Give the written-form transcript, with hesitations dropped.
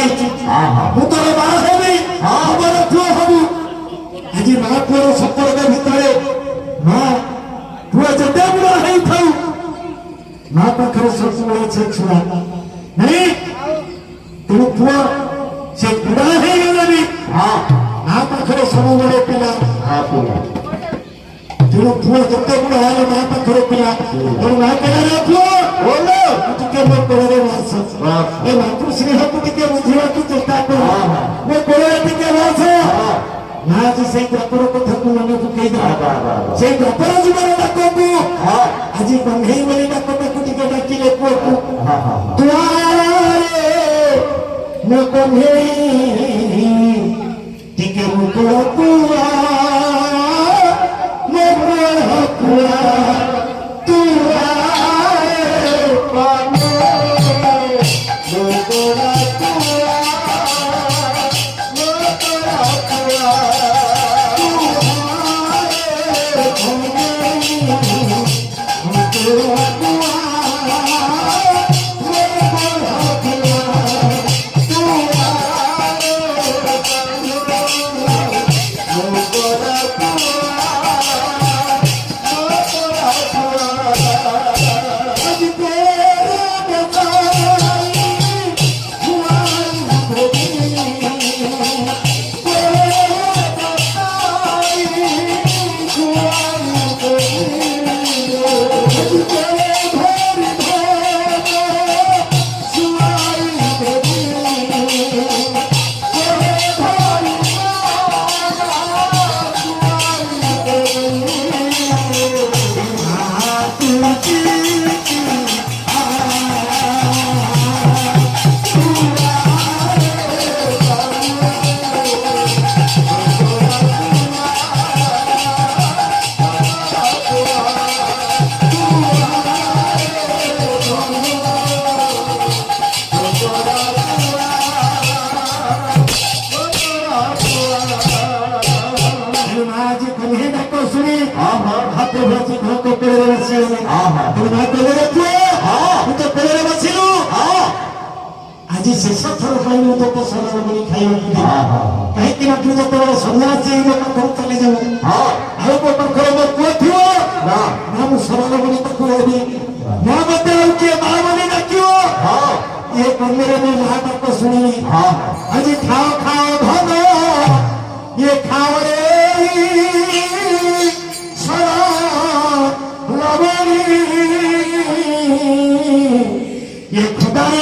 ହେଇଛି ମୁଁ ତୋର ମା ହେବି ଆମର ପୁଅ ହବୁ ଆଜି ମା ପୁଅର ସମ୍ପର୍କ ଭିତରେ ମା ପୁଅ ଯେତେ ବୁଢା ହେଇଥାଉ ମା ପାଖରେ ସବୁବେଳେ ସେ ଛୁଆ ନାଇଁ ତେଣୁ ପୁଅ ସେ ବୁଢା ହେଇଗଲେ ବି ମା ପାଖରେ ସବୁବେଳେ ପିଲା ତେଣୁ ପୁଅ ଯେତେ ବୁଢା ହେଲେ ମା ପାଖରେ ପିଲା ତେଣୁ ମା କହିଲା ପୁଅ ଟିକେ ମୋ କୋଳରେ ବସ ଏ ମାତୃ ସ୍ନେହକୁ ଟିକେ ବୁଝିବାକୁ ଚେଷ୍ଟା କର ମୋ କୋଳରେ ଟିକେ ବସ ମା ଆଜି ସେଇ ବ୍ରତର କଥାକୁ ମନେ ପକେଇଦେଲା ସେଇ ବ୍ରତର ଜୀବନ ଡାକକୁ ଆଜି କଣ୍ଢେଇ ବୋଲି ଡାକଟାକୁ ଟିକେ ଡାକିଲେ ପୁଅକୁ ମୋ କଣ୍ଢେଇ ଟିକେ ମୋ କୋଳକୁ ମୋ କୋଳକୁ আজি শেষ থর পাই তো সরল বলি খাইବାକୁ କାହିଁକି ନା ତୁ ଯେତେବେଳେ ସନ୍ନ୍ୟାସୀ ଲୋକ ଘର ଚାଲି ଯାଉ ଆଉ ମୋ ପାଖରେ ମୋ ପୁଅ ଥିବ ନା ମୁଁ ସରଳ ବୋଲି ତାକୁ ହେବି ନା ମତେ ଆଉ କିଏ ମା ବୋଲି ଡାକିବ ଏ କନ୍ୟାରେ ମୋ ମା ଡାକ ଶୁଣିବି ଆଜି ଖାଅ ଖାଅ ଧନ ଇଏ ଖାଅ ରେ ଲବଣୀ ଇଏ ଖୁଦାରେ